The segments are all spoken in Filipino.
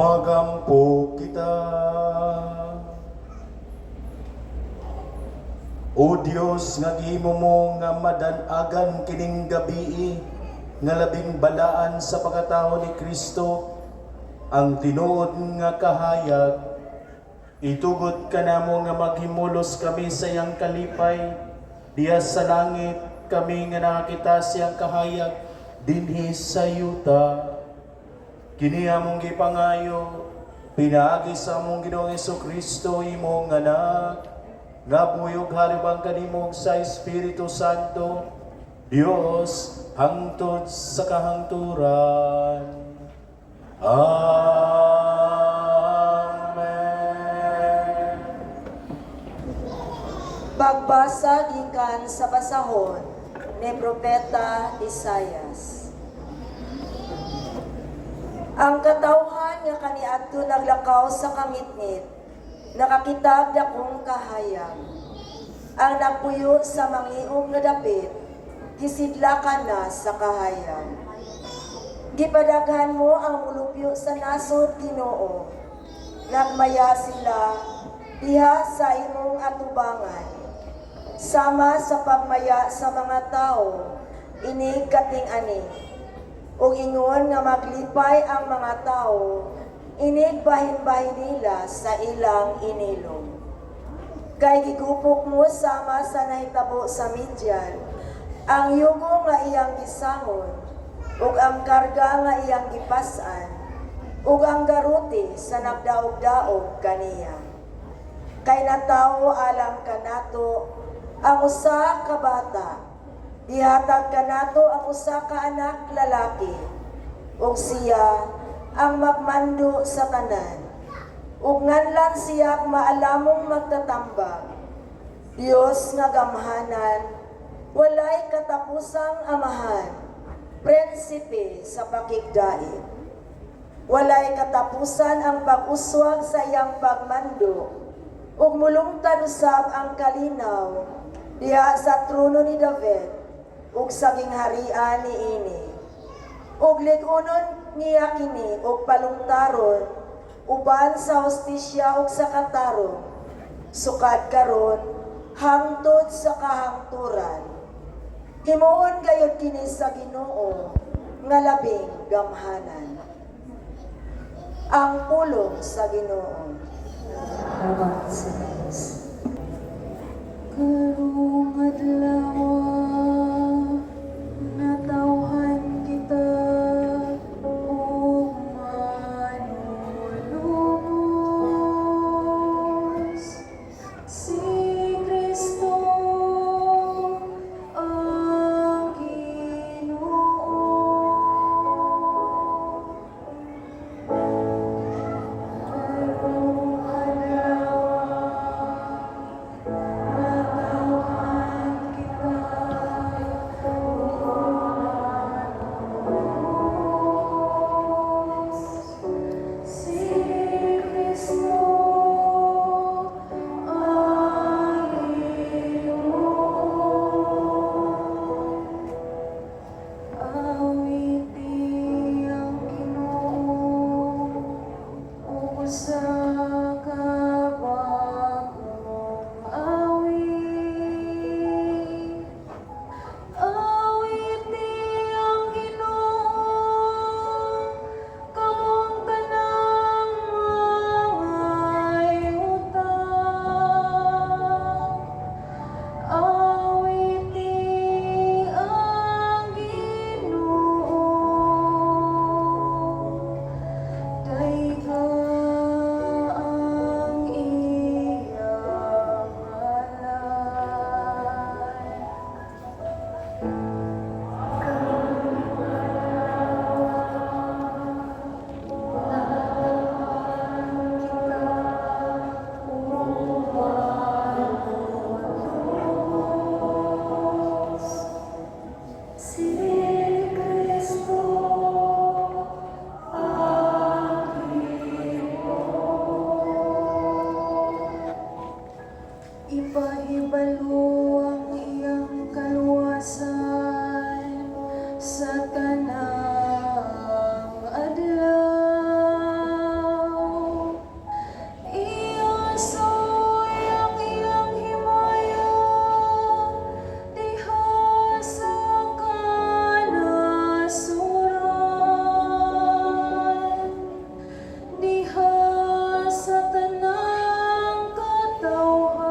Magampo kita. O Dios, nga gihimo mo nga madanagan kining gabii nga labing balaan sa pagkatao ni Kristo, ang tinuod nga kahayag, itugot ka namo nga maghimulos kami sa iyang kalipay, diya sa langit kami nga nakakita siyang kahayag dinhi sa yuta. Kini among gipangayo, pinaagi sa among Ginoong Jesucristo, imong anak, nga buyog haribang kanimong sa Espiritu Santo, Dios, hangtod sa kahangturan. Amen. Pagbasa gikan sa basahon ni Propeta Isaias. Ang katawhan nga kaniadto naglakaw sa kangitngit, nakakitab dakong kahayag. Ang napuyo sa mangiom nga dapit, gisidlakan na sa kahayag. Gipadaghan mo ang mulupyo sa nasod, Ginoo. Nagmaya sila diha sa imong atubangan. Sama sa pagmaya sa mga tao, inig kating ani. Ug ingon nga maglipay ang mga tao, inig bahin-bahin nila sa ilang inilong. Kay gigupok mo sama sa nahitabo sa Midian, ang yugo nga iyang gisangon, ug ang karga nga iyang gipasan, ug ang garuti sa nagdaog-daog kaniya. Kay natawo alang kanato ang usa ka bata, dihatag kanato ang usa ka anak lalaki, ug siya ang magmando sa tanan, ug nganlan siya maalamong magtatambag. Dios nga gamhanan, walay katapusang amahan, prinsipe sa pakigdait. Walay katapusan ang pag-uswag sa iyang pagmando, ug mulungtad usab ang kalinaw diha sa trono ni David, ug sa gingharian ni ini. Ug lig-unon niya kini ug palungtaron uban sa hustisya ug sa katarong, sukad karon hangtod sa kahangturan. Himuon gayud kini sa Ginoo nga labing gamhanan. Ang pulong sa Ginoo. Salamat sa Diyos. Karong adlaw natawhan kita ug manulumos. Si Kristo ang Ginoo. Karong adlaw natawhan kita ug si Kristo ang Ginoo. Awiti ang Ginoo ug sa kabagong awit. Awiti ang Ginoo kamong tanang mga yuta. Awiti ang Ginoo, daighan diha sa tanang katawhan,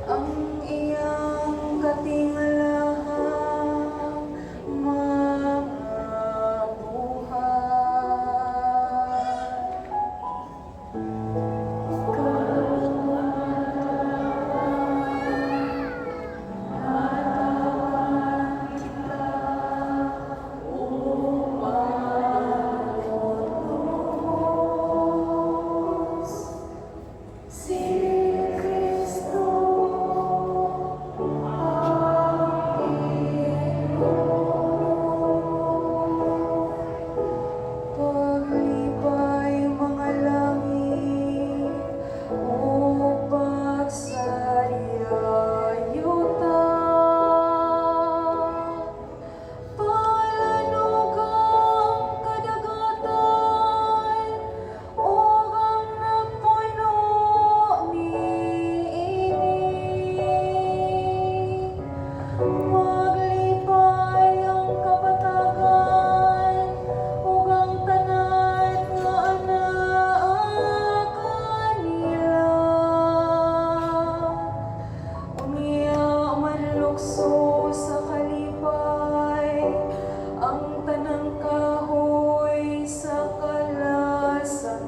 ang iyang katingalahang mga buhay. Si Kristo paglipay mga langit o pagsariyayutan, palanugang kadagatan o ang nagpuno niini. Maglipay ang kapatagan ug ang tanan nga anaa kanila. Umiya manlukso sa kalipay ang tanang kahoy sa kalasangan.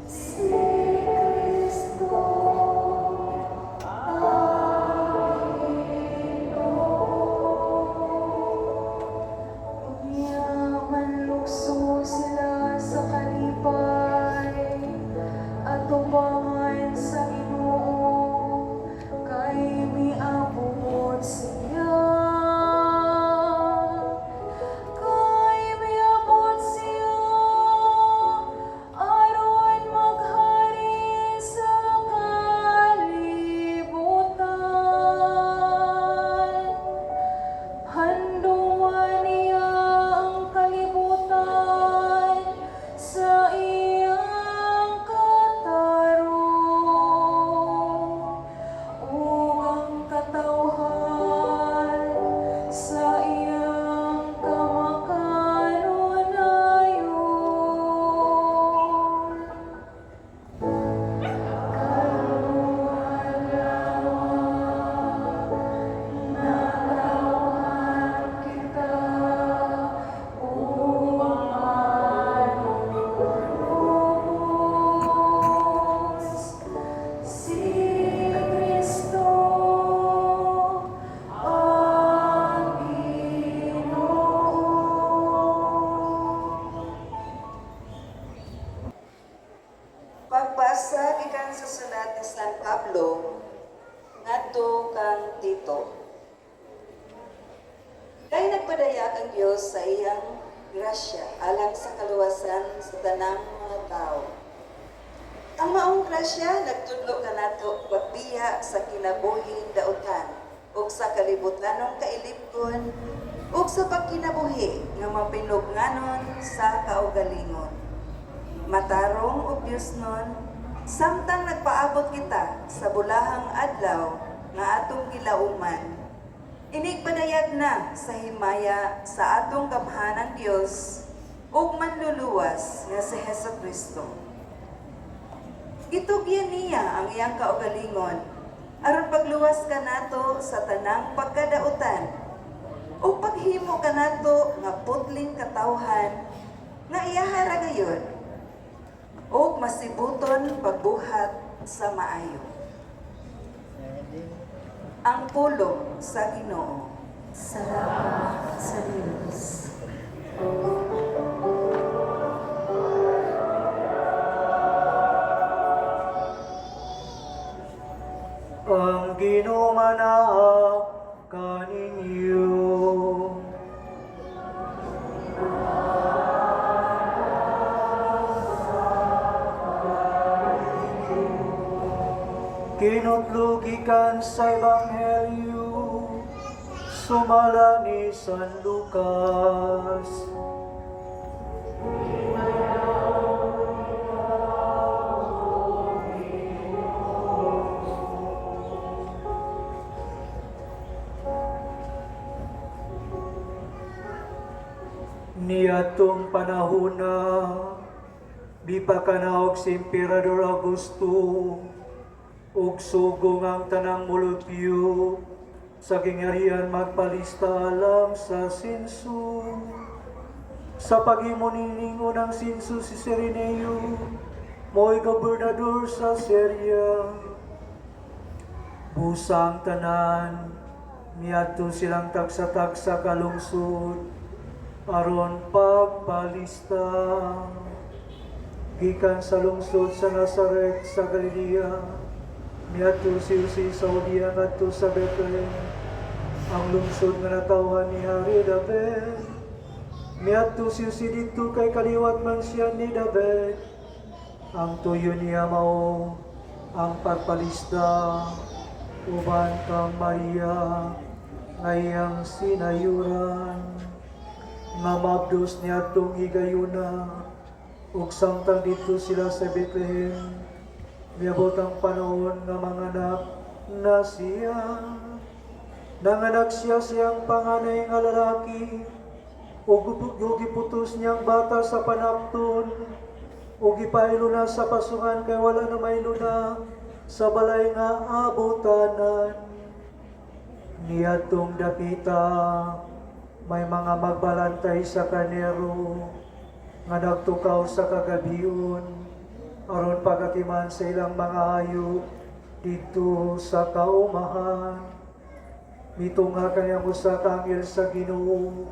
Si Kristo manlukso sila sa kalipay at tubangan sa Ginoo kay miabot siya. Kay miabot siya aron maghari sa kalibutan. Handungan niya ang kalibutan sa iyang katarong ug ang katawhan sa iyang kamakanunayon. Nagawan kita umangubos. Si Kristo ang Ginoo. Pagbasa gikan sa sulat ni San Pablo ngadto kang Tito. Kay nagpadayag ang Dios sa iyang grasya alang sa kaluwasan sa tanang mga tao. Ang maong grasya nagtudlo kanato pagbiya sa kinabuhing dautan ug sa kalibutanong kailibgon ug sa pagkinabuhi nga mapinugnanon sa kaugalingon. Matarong og Dios nun, samtang nagpaabot kita sa bulahang adlaw nga atong gilauman. Inigpadayag na sa himaya sa atong gamhanang Dios ug manluluwas nga si Hesukristo. Gitugyan niya ang iyang kaugalingon aron pagluwas kanato sa tanang pagkadautan ug paghimo kanato nga putling katawhan nga iyahara gayon ug masibuton pagbuhat sa maayo. Ang pulong sa Ginoo. Salamat sa Diyos. Ang Ginoo manaa kaninyo. Kinutlugikan sa Ebanghelyo Sumala ni San Lucas. Niadtong panahon na di pa kanaog si Emperador Augusto ug sugong ang tanang mulupyo sa gingharian magpalista alang sa sinso. Sa paghimo niningo ng sinso si Cireneo, mo'y gobernador sa Syria. Busang tanan, niadto silang tagsa-tagsa kalungsod, aron pagpalista. Gikan sa lungsod sa Nazaret sa Galilea, niadto si Jose sa Judea ngadto sa Bethlehem, ang lungsod nga natawhan ni Hari David. Niadto si Jose dito kay kaliwat man siya ni David. Ang tuyo niya mao ang pagpalista uban kang Maria ngayang sinayuran. Nga mabdos niadtong higayuna ug samtang dito sila sa Bethlehem, niabot ang panahon nga manganak na siya. Nanganak siya siyang panganay nga lalaki, ug giputos niyang bata sa panapton, ug ipahilo na sa pasungan kay wala na mahilo na sa balay nga abutanan. Niadtong dapita, may mga magbalantay sa kanero nga nagtukaw sa kagabion aron pagatiman sa ilang mga hayop dito sa kaumahan. Mitunga kanyang usa ka anghel sa Ginoo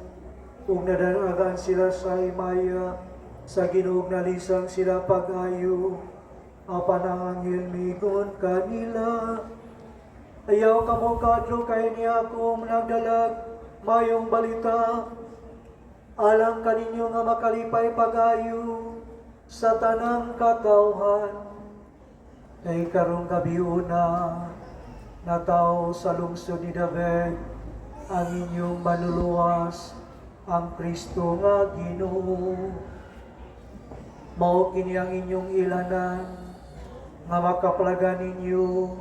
ug nadanagan sila sa himaya sa Ginoo nalisang sila pag-ayo. Apan ang anghel migon kanila, ayaw kamo kadlo kay niya ako nagdalag mayong balita alang kaninyo nga makalipay pag-ayo sa tanang katawhan. Kay karong gabiuna nataw sa lungsod ni David ang inyong manluluwas, ang Kristo nga Ginoo. Mao kini ang inyong ilanan nga makaplagan ninyo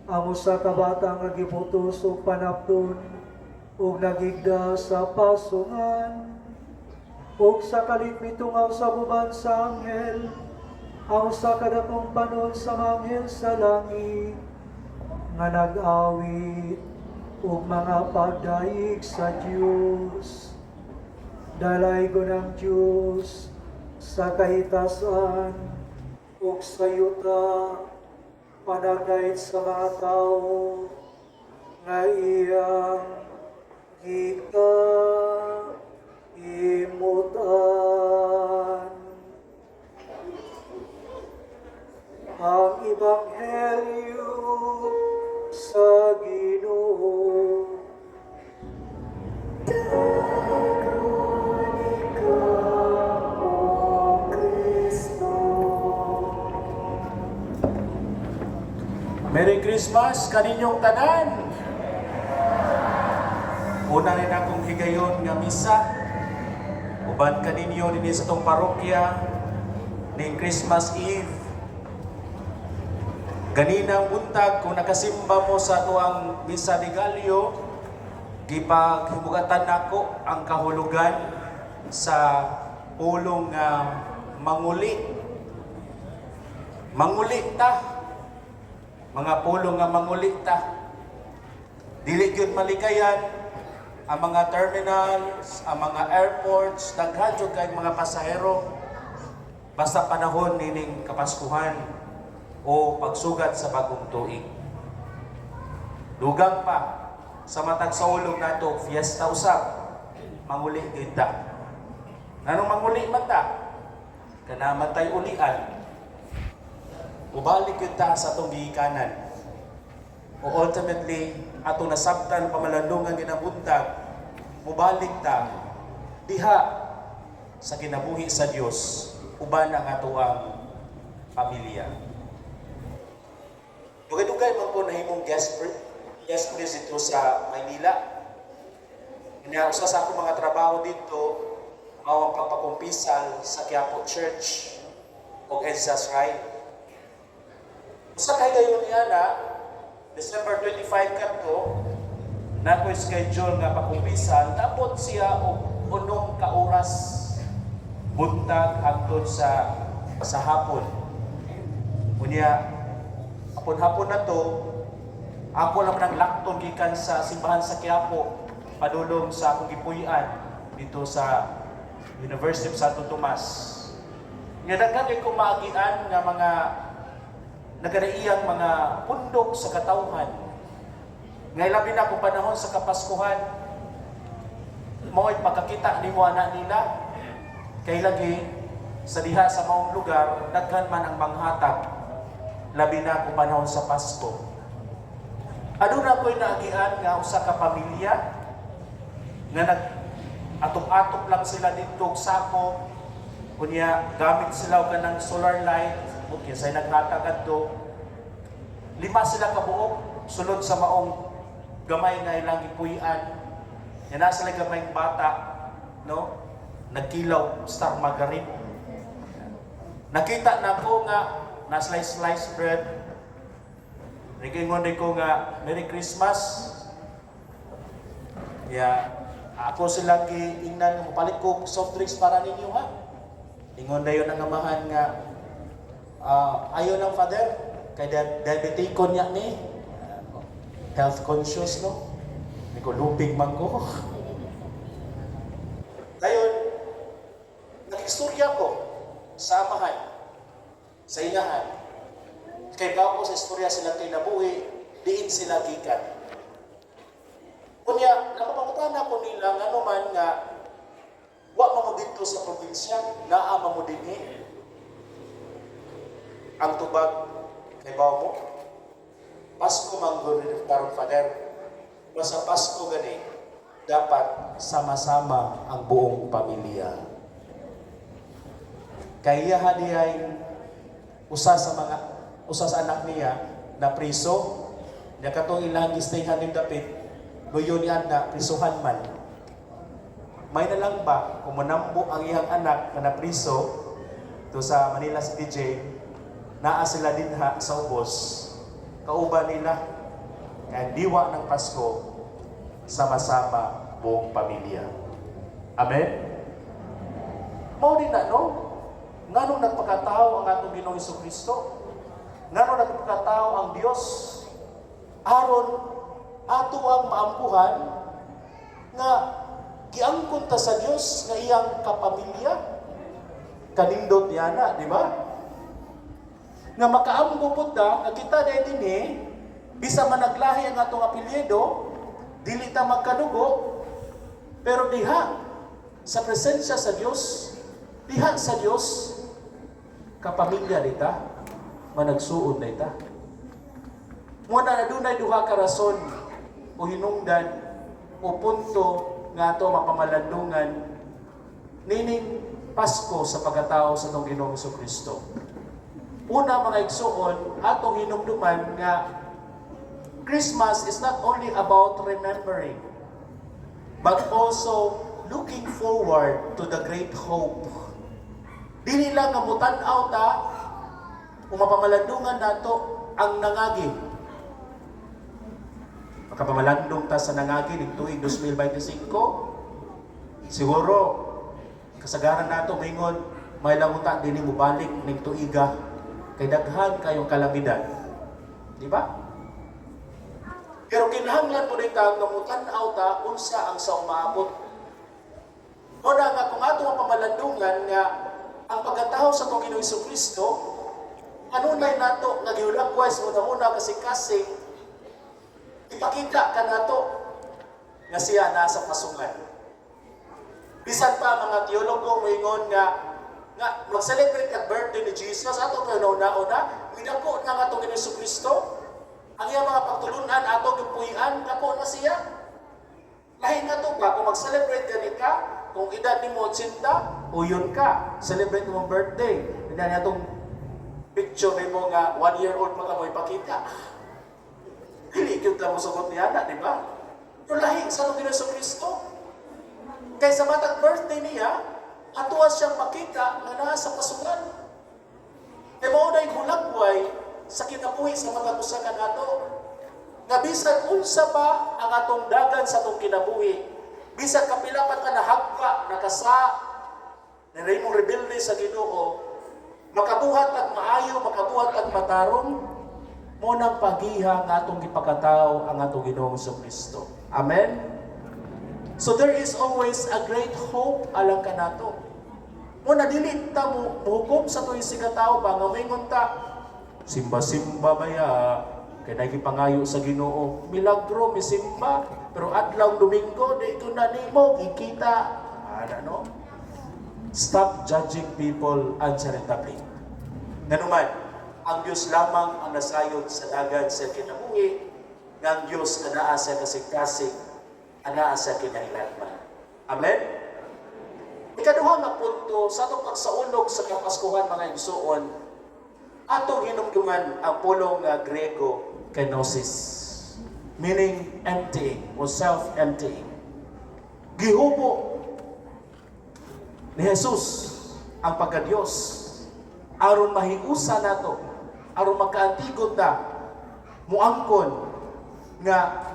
ang usa ka bata nga giputos og panapton ug nagigda sa pasungan. Ug sa kalit mitungaw sa buban sa anghel, ang usa ka dakong panon sa mga anghel sa langit nga nag-awit ug mga pagdaig sa Dios. Dalaygo ng Dios sa kahitasan ug sa yuta, panagayt sa mga tao nga iyang kita imutan. Ang Ebanghelyo sa Ginoo. Merry Christmas kaninyong tanan. Una rin akong higayon nga misa. Uban kaninyo din sa tong parokya ning Christmas Eve. Ganinang buntag kung nakasimba mo sa tuang misa de Gallo, gipaghibugatan nako ang kahulugan sa pulong nga manguli. Manguli ta. Mga pulong nga manguli ta. Dili gyud malikayan ang mga terminals, ang mga airports, daghan jud kay mga pasahero basta panahon nining Kapaskuhan o pagsugat sa bagong tuig. Dugang pa sa matag sa ulong nato, fiesta usab, manguli gyud ta. Anong manguli man ta? Kanamatay ulian. Ubalik yun ta sa atong gihikanan. O ultimately, atong nasabtan pamalandungan ginabuntag, mubalik ta diha sa kinabuhi sa Dios uban ang atuang pamilya. Dugay-dugay man po nahimong guest priest dito sa Maynila. Nga usa sa akong mga trabaho dito mao ang pagpakumpisal sa Quiapo Church o EDSA's Ride. Usa kay gayon niya na December 25 kadto na ko schedule nga pakumpisal tapos siya og unong ka oras buntag hangtod sa hapon. Unya hapon na to ako lang naglakton gikan sa simbahan sa Quiapo padulong sa akong gipuy-an dito sa University of Santo Tomas. Nga daghan kay ko maagian nga mga nagadaiyang mga pundok sa katawhan. Nga labi na kung panahon sa Kapaskuhan, mao'y pagkakita ni mo anak nila, kay lagi sa diha sa maong lugar, daghan man ang manghatag, labi na kung panahon sa Pasko. Ano na ko'y naagian nga usa ka pamilya, nga nag-atop-atop lang sila dito sako, kunya gamit sila og kanang solar light, okay, say naghatag adto. 5 sila ka buok sulod sa maong gamay nga ilang ipuy-an. Yan na sila gamayng bata, no? Nagkilaw star margarine. Nakita na ko nga na slice bread. Nagingon ko nga Merry Christmas. Yeah. Ako silang giingnan mo palit ko soft drinks para ninyo ha. Ingon dayon ang amahan nga ayo ng father kay diabetikon niya ni health conscious no. Ni ko lupig man ko. Dayon nag-istorya ko sa amahan sa inahan. Kay bago sa istorya sila kay nabuhi, diin sila gikan. Kunya, nakapangutana ko nila nga naman nga wa mo dito sa probinsya, naama mo din ang tubag kay bawo mo. Pasko manggod karon father. Basta Pasko gani, dapat sama-sama ang buong pamilya. Kaya hadiay usa sa anak niya na priso, niya katong ilang gistayhan ni David. Goyon yan na prisuhan man. May na lang ba kung manambo ang iyang anak na napriso to sa Manila City Jail, naa sila din ha sa ubos, kauban nila kaya diwa ng Pasko, sama-sama buong pamilya. Amen? Mao din na no? Nganong nagpakatao ang atong Ginoong Jesucristo? Nganong nagpakatao ang Dios? Aron ato ang maampuhan nga giangkon ta sa Dios nga iyang kapamilya. Kanindot niya na, di ba? Nga makaamgo po ta, nga kita na din bisa managlahi ang atong apelyido, dili ta magkadugo, pero diha sa presensya sa Dios, diha sa Dios, kapamilya dita, managsuod na ita. Muna na dunay duha ka rason o hinungdan o punto nga ato mapamalandungan nining Pasko sa pagkatao sa atong Ginoong Jesucristo. Una mga igsoon, atong hinumduman nga Christmas is not only about remembering but also looking forward to the great hope. Dili lang nga mutan-aw ta o mapamalandungan nato ang nangagi. Makapamalandong ta sa nangagi ng tuig 2025. Siguro, kasagaran nato maingon, may languta din mo balik ng tuiga kay daghan kayong kalamidad. Di ba? Pero kinahanglan mo rin ta ngamutan-aw ta unsa ang sa umaabot. Una nga kung ato ang pamalandungan nga ang pagkatao sa itong Ginoong Jesucristo, kanunay nato nagiulagway sa una kasi ipakita ka nato nga siya nasa pasungan. Bisan pa mga teologo moingon nga mag-celebrate ang birthday ni Jesus ato kayo nauna-una, midako na nga itong Ginoong Jesucristo. Ang iyang mga pagtulunan ato gipuy-an, dako na siya. Lahi nga to ba kung mag-celebrate ganit ka, kung edad ni mo 80, uyon ka, celebrate mo birthday. Hindi na itong picture mo nga 1-year-old pa ka mo ipakita. Dili, cute lang mo sugot niya na, di ba? Pero lahi sa Ginoong Jesucristo. Kay sa matag birthday niya, atuwa siyang makita nga naa sa pasukan. E mao na hulagway sa kinabuhi sa matag usa ka nato. Nga bisan unsa pa ang atong dagan sa atong kinabuhi, bisan kapila pa ka nahagpa, nakasa, niray mong rebelde sa Ginoo, makabuhat at maayo, makabuhat at matarong, mo nang pagiha nga atong gipakataw ang atong Ginoong Kristo. Amen? So there is always a great hope alang kanato. Mo nadili ta mo hukom sa tuig sigataw ba nga mingon ta simba-simba baya kay nagipangayo sa Ginoo. Milagro misimba pero adlaw Domingo di ko na nimo kikita. No? Stop judging people uncharitably. Nganuman, ang Diyos lamang ang nasayod sa dagan sa kinabuhi, nga ang Diyos na naa sa kasig-kasig, ana sa kinahanglan. Amen? Ikaduha nga punto sa atong pagsaulog sa Kapaskuhan mga igsoon, atong hinumduman ang pulong nga Grego kenosis, meaning emptying or self-emptying. Gihubo ni Jesus ang pagka-Diyos aron mahiusa nato, aron magkaantigon ta, muangkon nga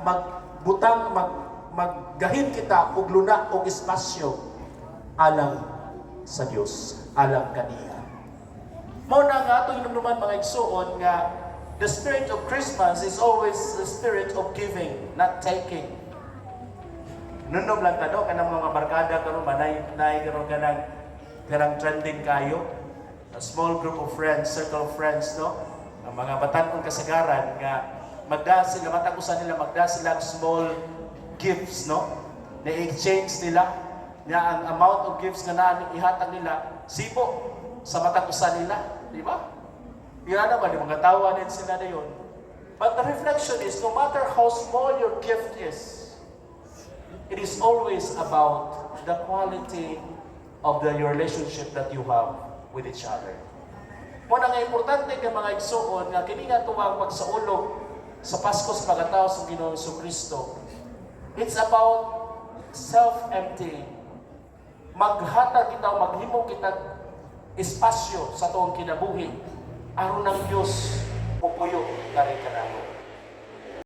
maggahin kita og luna og espasyo alang sa Dios, alang kaniya. Mao na nga atong hinumduman mga igsoon nga the spirit of Christmas is always the spirit of giving, not taking. Nunom lang tado kanang mga barkada karon manay karon kanang trending kayo. A small group of friends, circle of friends, no? Ang mga batan-ong kasagaran nga magda sila matagusan nila magda sila small gifts, no? Na exchange nila nga ang amount of gifts nga naaning ihatag nila sibo sa matagusan nila, di ba? Yan naman yung mga tawa din sila na yun. But the reflection is, no matter how small your gift is, it is always about the quality of your relationship that you have with each other. Muna nga importante ka mga igsoon nga kini nga tuwang pagsaulog sa Pasko sa pagkatao sa Ginoong Kristo. It's about self-emptying. Maghatag kita, maghimo kita espasyo sa tuong kinabuhi aron ang Dios pupuyo na rin kanamo.